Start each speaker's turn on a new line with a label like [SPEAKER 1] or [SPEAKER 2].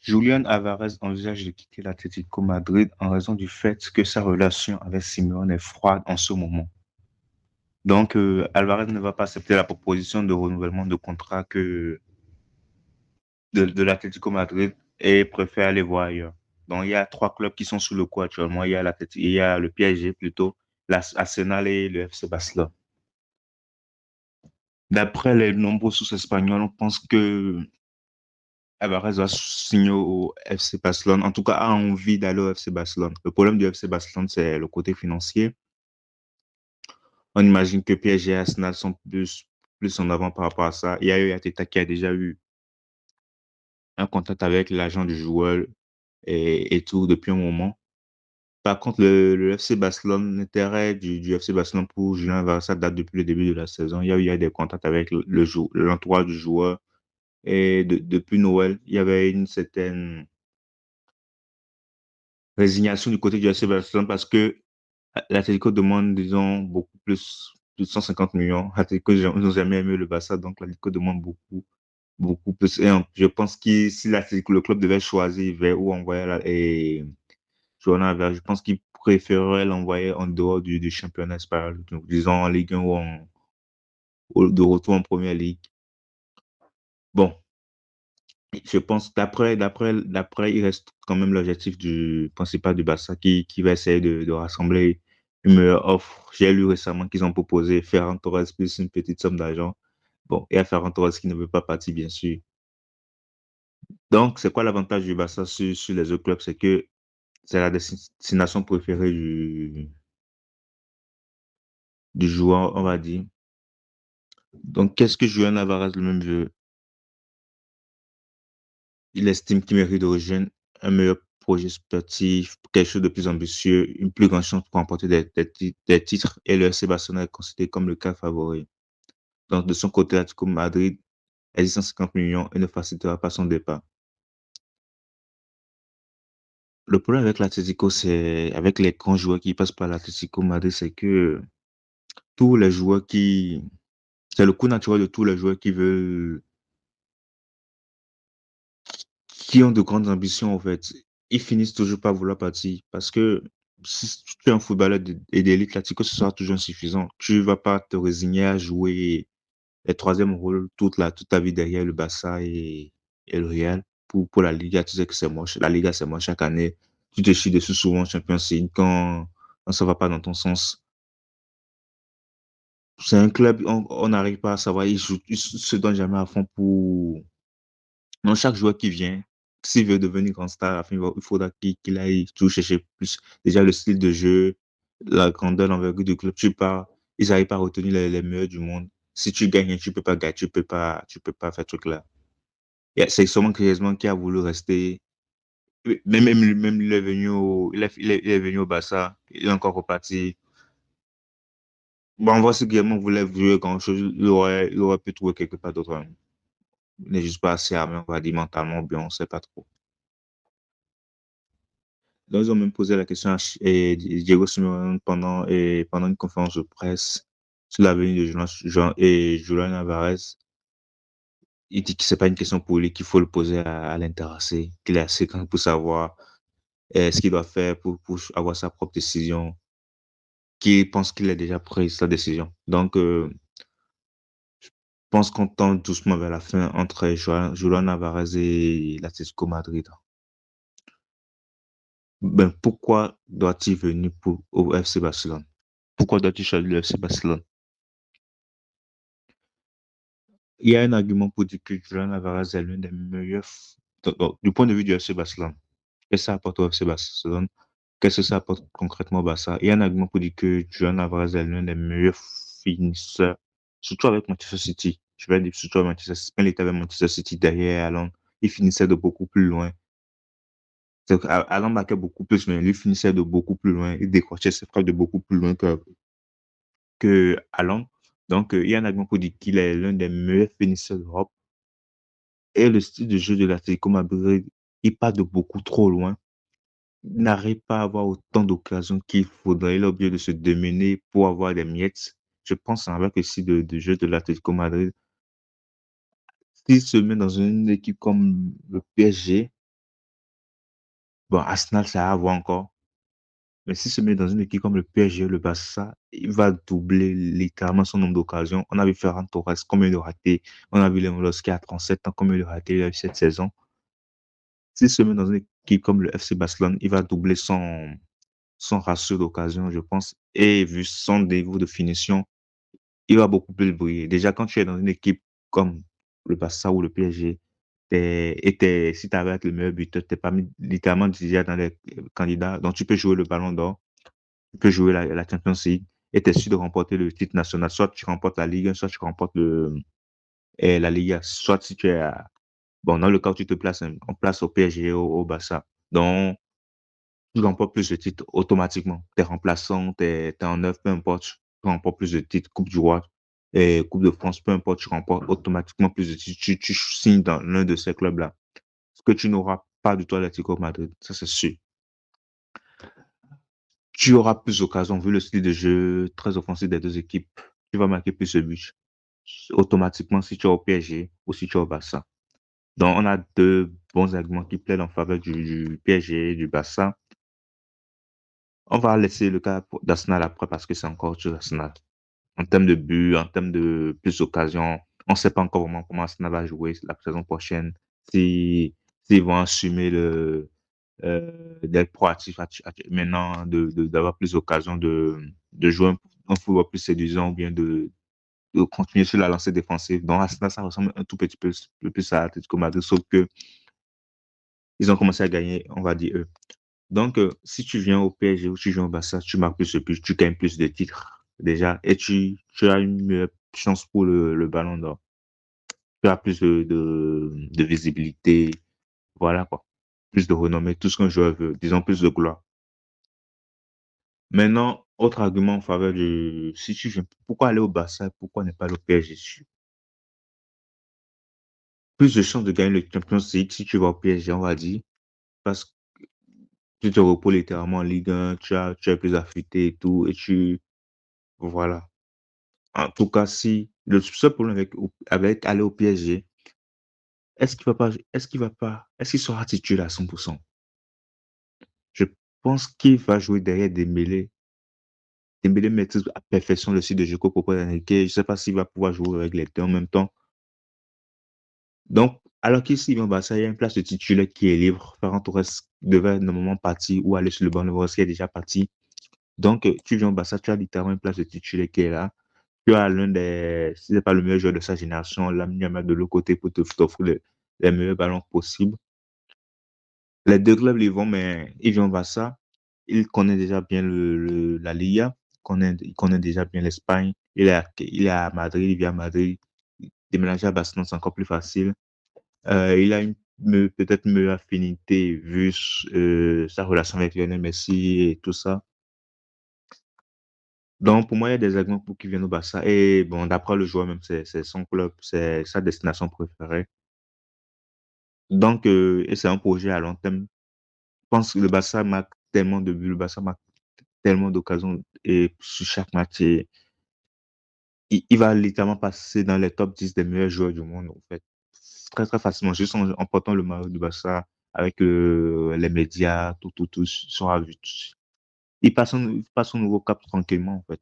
[SPEAKER 1] Julian Alvarez envisage de quitter l'Atlético Madrid en raison du fait que sa relation avec Simeone est froide en ce moment. Donc, Alvarez ne va pas accepter la proposition de renouvellement de contrat de l'Atlético Madrid et préfère aller voir ailleurs. Donc, il y a trois clubs qui sont sous le coup actuellement. Il y a le PSG plutôt, l'Arsenal et le FC Barcelone. D'après les nombreux sources espagnoles, on pense que Alvarez va signer au FC Barcelone, en tout cas a envie d'aller au FC Barcelone. Le problème du FC Barcelone, c'est le côté financier. On imagine que PSG et Arsenal sont plus en avant par rapport à ça. Il y a eu Ateta qui a déjà eu un contact avec l'agent du joueur et tout depuis un moment. Par contre, le FC Barcelone, l'intérêt du FC Barcelone pour Julien Alvarez, ça date depuis le début de la saison. Il y a des contacts avec l'entourage du joueur. Et depuis Noël, il y avait une certaine résignation du côté du FC Barcelone parce que l'Atlético demande, disons, plus de 150 millions. L'Atlético, ils n'ont jamais aimé le Barça, donc l'Atlético demande beaucoup plus. Je pense que si l'Atlético, le club devait choisir vers où envoyer Joana Alvarez, je pense qu'il préférerait l'envoyer en dehors du championnat espagnol, donc, disons en Ligue 1 ou de retour en Première Ligue. Bon, je pense, d'après, il reste quand même l'objectif du principal du Barça qui va essayer de rassembler une meilleure offre. J'ai lu récemment qu'ils ont proposé Ferran Torres plus une petite somme d'argent. Bon, et à Ferran Torres qui ne veut pas partir, bien sûr. Donc, c'est quoi l'avantage du Barça sur les autres clubs? C'est que c'est la destination préférée du joueur, on va dire. Donc, qu'est-ce que Julian Alvarez lui-même veut? Il estime qu'il mérite de rejoindre un meilleur projet sportif, quelque chose de plus ambitieux, une plus grande chance pour remporter des titres et le FC Barcelone est considéré comme le cas favori. Donc, de son côté, l'Atlético Madrid exige 150 millions et ne facilitera pas son départ. Le problème avec l'Atlético, c'est avec les grands joueurs qui passent par l'Atlético Madrid, c'est que tous les joueurs c'est le coup naturel de tous les joueurs qui ont de grandes ambitions, en fait. Ils finissent toujours par vouloir partir parce que si tu es un footballeur et d'élite, l'Atlético, ce sera toujours insuffisant. Tu vas pas te résigner à jouer les troisième rôle toute ta vie derrière le Barça et le Real pour la Liga. Tu sais que c'est moche. La Liga, c'est moche chaque année. Tu te chies dessus souvent en Champions League quand ça va pas dans ton sens. C'est un club, on n'arrive pas à savoir, ils se donnent jamais à fond pour. Donc, chaque joueur qui vient, s'il veut devenir grand star, enfin, il faudra qu'il aille toujours chercher plus. Déjà, le style de jeu, la grandeur, l'envergure du club, ils n'arrivent pas à retenir les meilleurs du monde. Si tu gagnes, tu peux pas gagner, tu peux pas faire ce truc-là. C'est seulement Griezmann qui a voulu rester. Même lui, il est venu il est venu au Barça, il est encore reparti. Bon, on voit si Griezmann voulait jouer grand-chose, il aurait pu trouver quelque part d'autre, hein. Il n'est juste pas assez armé, on va dire, mentalement, bien, on sait pas trop. Donc, ils ont même posé la question à Diego Simeone pendant une conférence de presse sur l'avenir de Julian Alvarez. Il dit que c'est pas une question pour lui, qu'il faut le poser à l'intéressé, qu'il est assez grand pour savoir ce qu'il doit faire pour avoir sa propre décision, qu'il pense qu'il a déjà pris sa décision. Donc, je pense qu'on tend doucement vers la fin entre Julian Alvarez et l'Atlético Madrid. Ben, pourquoi doit-il venir au FC Barcelone? Pourquoi doit-il choisir le FC Barcelone? Il y a un argument pour dire que Julian Alvarez est l'un des meilleurs, donc, du point de vue du FC Barcelone. Qu'est-ce que ça apporte au FC Barcelone? Qu'est-ce que ça apporte concrètement au Barça? Il y a un argument pour dire que Julian Alvarez est l'un des meilleurs finisseurs, surtout avec Manchester City. Je vais dire surtout avec Manchester City. Quand il était avec Manchester City derrière Haaland, il finissait de beaucoup plus loin. Haaland marquait beaucoup plus, mais lui finissait de beaucoup plus loin. Il décrochait ses frappes de beaucoup plus loin que Haaland. Donc, il y a un argument pour dire qu'il est l'un des meilleurs finisseurs d'Europe. Et le style de jeu de l'Atlético Madrid, il part de beaucoup trop loin. Il n'arrive pas à avoir autant d'occasions qu'il faudrait. Il a obligé de se démener pour avoir des miettes. Je pense avec le style de jeu de l'Atlético Madrid, s'il se met dans une équipe comme le PSG, Bon, Arsenal, ça a à voir encore. Mais s'il se met dans une équipe comme le PSG, le Barça, il va doubler littéralement son nombre d'occasions. On a vu Ferran Torres, combien il a raté. On a vu Lewandowski à 37 ans, combien il a raté cette saison. S'il se met dans une équipe comme le FC Barcelone, il va doubler son ratio d'occasion, je pense. Et vu son niveau de finition, il va beaucoup plus briller. Déjà, quand tu es dans une équipe comme le Barça ou le PSG, si tu avais été le meilleur buteur, tu es parmi littéralement déjà dans les candidats. Donc, tu peux jouer le ballon d'or, tu peux jouer la Champions League et tu es sûr de remporter le titre national. Soit tu remportes la Ligue 1, soit tu remportes la Liga. Soit si tu es bon, dans le cas où tu te places en place au PSG, au Barça. Donc, tu remportes plus de titres automatiquement. T'es remplaçant, t'es en neuf, peu importe, tu remportes plus de titres. Coupe du Roi et Coupe de France, peu importe, tu remportes automatiquement plus de titres. Tu signes dans l'un de ces clubs-là. Ce que tu n'auras pas du tout à l'Atlético Madrid, ça c'est sûr. Tu auras plus d'occasions, vu le style de jeu très offensif des deux équipes. Tu vas marquer plus de buts automatiquement si tu es au PSG ou si tu es au Barça. Donc, on a deux bons arguments qui plaident en faveur du PSG et du Barça. On va laisser le cas d'Arsenal après parce que c'est encore autre chose d'Arsenal. En termes de buts, en termes de plus d'occasions, on ne sait pas encore vraiment comment Arsenal va jouer la saison prochaine. Si, S'ils vont assumer d'être proactifs maintenant, d'avoir plus d'occasions de jouer un football plus séduisant ou bien de continuer sur la lancée défensive. Donc, Arsenal, ça ressemble un tout petit peu plus à Atletico Madrid, sauf que ils ont commencé à gagner, on va dire eux. Donc, si tu viens au PSG ou tu viens au Barça, tu marques plus de buts, tu gagnes plus de titres déjà et tu as une meilleure chance pour le ballon d'or. Tu as plus de visibilité, voilà quoi. Plus de renommée, tout ce qu'un joueur veut, disons plus de gloire. Maintenant, autre argument en faveur si tu viens, pourquoi aller au Barça, pourquoi ne pas aller au PSG? Plus de chances de gagner le Champions League si tu vas au PSG, on va dire, parce que tu te reposes littéralement en Ligue 1, tu es plus affûté et tout, et voilà. En tout cas, si le seul problème avec aller au PSG, est-ce qu'il sera titulaire à 100%? Je pense qu'il va jouer derrière Dembélé. Dembélé maîtrise à perfection le style de jeu Coco Enrique. Je ne sais pas s'il va pouvoir jouer avec les deux en même temps. Donc, alors qu'ici, vient au Barça, il y a une place de titulaire qui est libre. Ferran Torres devait normalement partir ou aller sur le banc. Lewandowski est déjà parti. Donc, tu viens au Barça, tu as littéralement une place de titulaire qui est là. Tu as si ce n'est pas le meilleur joueur de sa génération, Lamine Yamal de l'autre côté pour t'offrir les meilleurs ballons possibles. Les deux clubs ils vont, mais ils vont voir ça. Il connaît déjà bien la Liga, il connaît déjà bien l'Espagne. Il est à Madrid, il vit à Madrid. Déménager à Barcelone, c'est encore plus facile. Il a peut-être une meilleure affinité vu sa relation avec Lionel Messi et tout ça. Donc, pour moi, il y a des arguments pour qu'il vienne au Barça. Et bon, d'après le joueur même, c'est son club, c'est sa destination préférée. Donc, et c'est un projet à long terme. Je pense que le Barça marque tellement de buts, le Barça marque tellement d'occasions et sur chaque match. Et il va littéralement passer dans les top 10 des meilleurs joueurs du monde, en fait. Très, très facilement, juste en portant le maillot du Barça avec les médias, tout sera vu. Il passe son nouveau cap tranquillement, en fait.